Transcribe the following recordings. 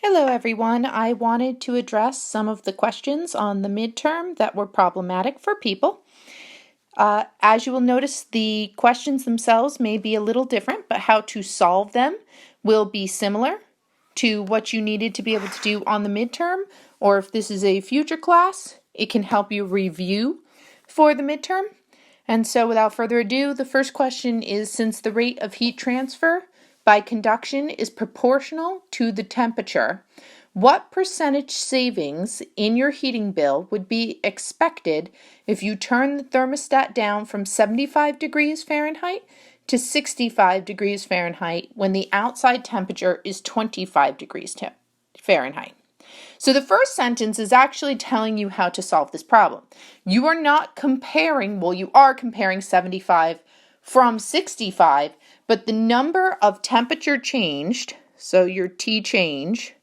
Hello everyone. I wanted to address some of the questions on the midterm that were problematic for people. As you will notice, the questions themselves may be a little different, but how to solve them will be similar to what you needed to be able to do on the midterm, or if this is a future class, it can help you review for the midterm. And so without further ado, the first question is, since the rate of heat transfer by conduction is proportional to the temperature, what percentage savings in your heating bill would be expected if you turn the thermostat down from 75 degrees Fahrenheit to 65 degrees Fahrenheit when the outside temperature is 25 degrees Fahrenheit? So the first sentence is actually telling you how to solve this problem. You are not comparing, well, you are comparing 75 from 65, but the number of temperature changed, so your T change,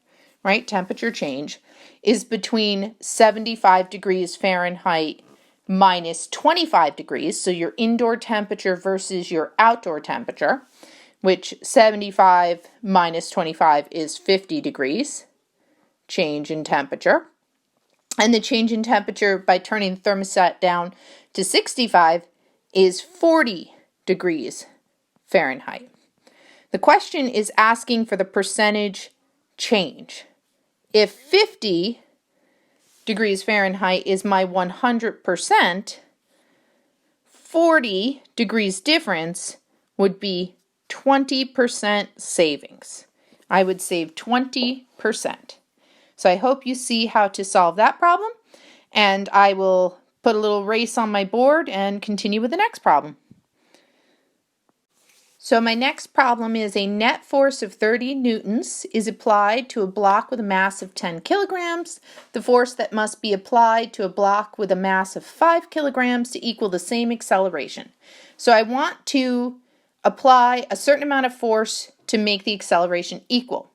right, temperature change, is between 75 degrees Fahrenheit minus 25 degrees, so your indoor temperature versus your outdoor temperature, which 75 minus 25 is 50 degrees change in temperature. And the change in temperature by turning the thermostat down to 65 is 40 degrees Fahrenheit. The question is asking for the percentage change. If 50 degrees Fahrenheit is my 100%, 40 degrees difference would be 20% savings. I would save 20%. So I hope you see how to solve that problem, and I will put a little race on my board and continue with the next problem. So my next problem is a net force of 30 newtons is applied to a block with a mass of 10 kilograms. The force that must be applied to a block with a mass of 5 kilograms to equal the same acceleration. So I want to apply a certain amount of force to make the acceleration equal.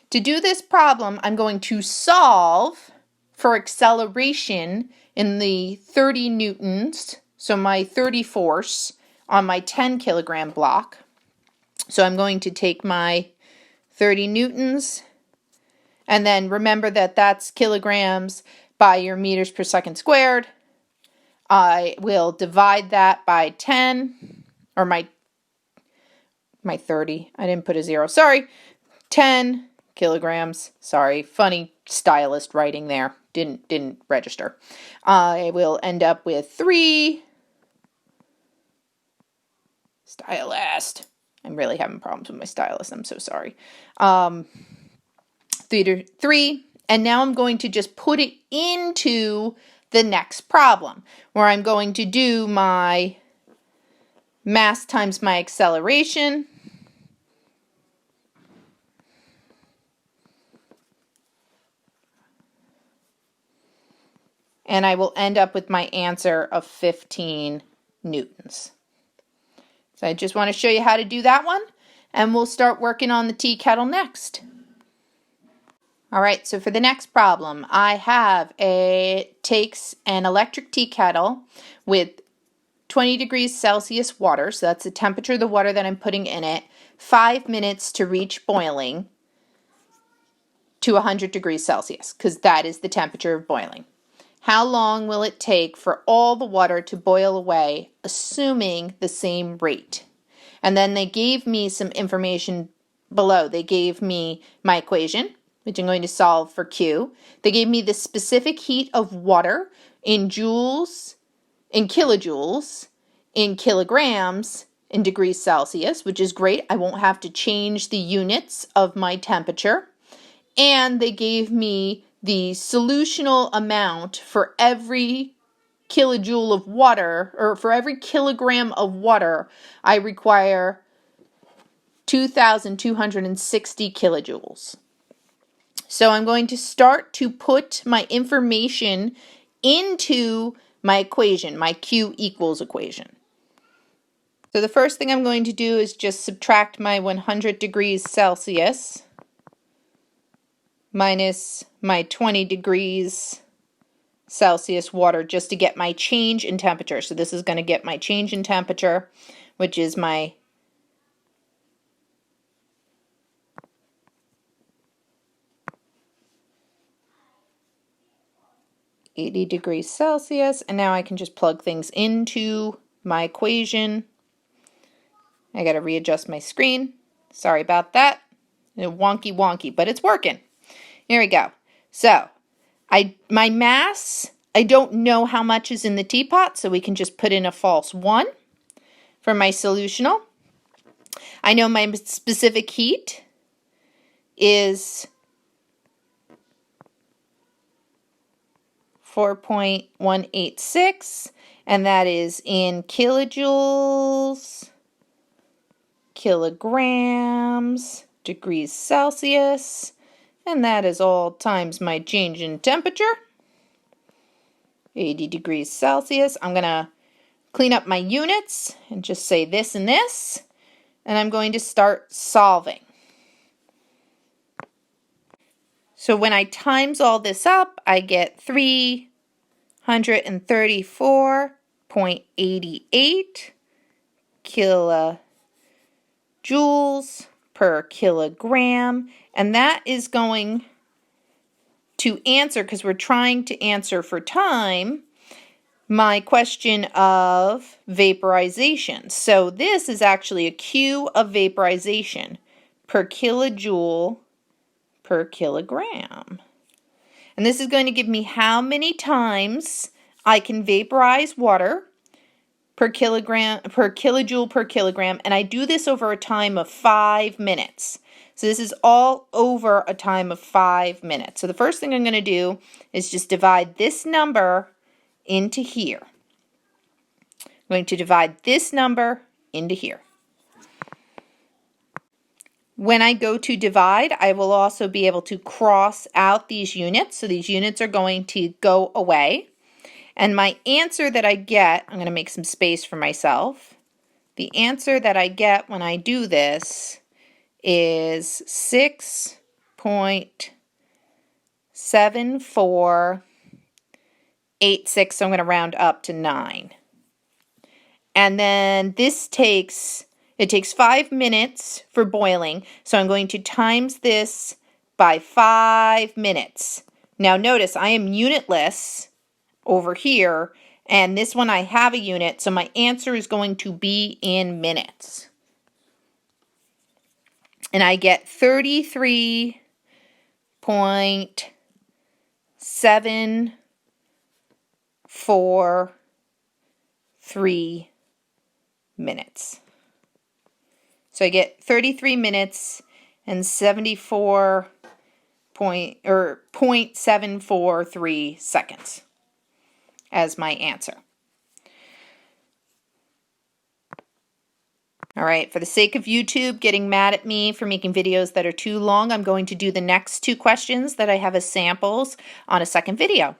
To do this problem, I'm going to solve for acceleration in the 30 newtons, so my 30 force on my 10 kilogram block. So I'm going to take my 30 newtons, and then remember that that's kilograms by your meters per second squared. I will divide that by 10, or my 30. I didn't put a 0. Sorry. 10 kilograms. Sorry, funny stylist writing there. Didn't register. I will end up with 3. Stylist. I'm really having problems with my stylist. I'm so sorry. 3, and now I'm going to just put it into the next problem, where I'm going to do my mass times my acceleration. And I will end up with my answer of 15 newtons. So I just want to show you how to do that one, and we'll start working on the tea kettle next. All right, so for the next problem, I have takes an electric tea kettle with 20 degrees Celsius water, so that's the temperature of the water that I'm putting in it, 5 minutes to reach boiling to 100 degrees Celsius, because that is the temperature of boiling. How long will it take for all the water to boil away, assuming the same rate? And then they gave me some information below. They gave me my equation, which I'm going to solve for Q. They gave me the specific heat of water in joules, in kilojoules, in kilograms, in degrees Celsius, which is great. I won't have to change the units of my temperature. And they gave me the solutional amount for every kilojoule of water, or for every kilogram of water, I require 2,260 kilojoules. So I'm going to start to put my information into my equation, my Q equals equation. So the first thing I'm going to do is just subtract my 100 degrees Celsius minus my 20 degrees Celsius water just to get my change in temperature. So this is going to get my change in temperature, which is my 80 degrees Celsius, and now I can just plug things into my equation. I gotta readjust my screen. Sorry about that. Wonky, but it's working. Here we go. So, my mass, I don't know how much is in the teapot, so we can just put in a false 1 for my solutional. I know my specific heat is 4.186, and that is in kilojoules, kilograms, degrees Celsius, and that is all times my change in temperature, 80 degrees Celsius. I'm going to clean up my units and just say this and this, and I'm going to start solving. So when I times all this up, I get 334.88 kilojoules per kilogram, and that is going to answer, because we're trying to answer for time, my question of vaporization. So this is actually a Q of vaporization per kilojoule per kilogram. And this is going to give me how many times I can vaporize water per kilojoule per kilogram, and I do this over a time of 5 minutes. So this is all over a time of 5 minutes. So the first thing I'm going to do is just divide this number into here. I'm going to divide this number into here. When I go to divide, I will also be able to cross out these units. So these units are going to go away. And my answer that I get, I'm going to make some space for myself. The answer that I get when I do this is 6.7486. So I'm going to round up to 9. And then this takes 5 minutes for boiling. So I'm going to times this by 5 minutes. Now notice I am unitless over here, and this one I have a unit, so my answer is going to be in minutes. And I get 33.743 minutes. So I get 33 minutes and 0.743 seconds as my answer. All right, for the sake of YouTube getting mad at me for making videos that are too long, I'm going to do the next 2 questions that I have as samples on a second video.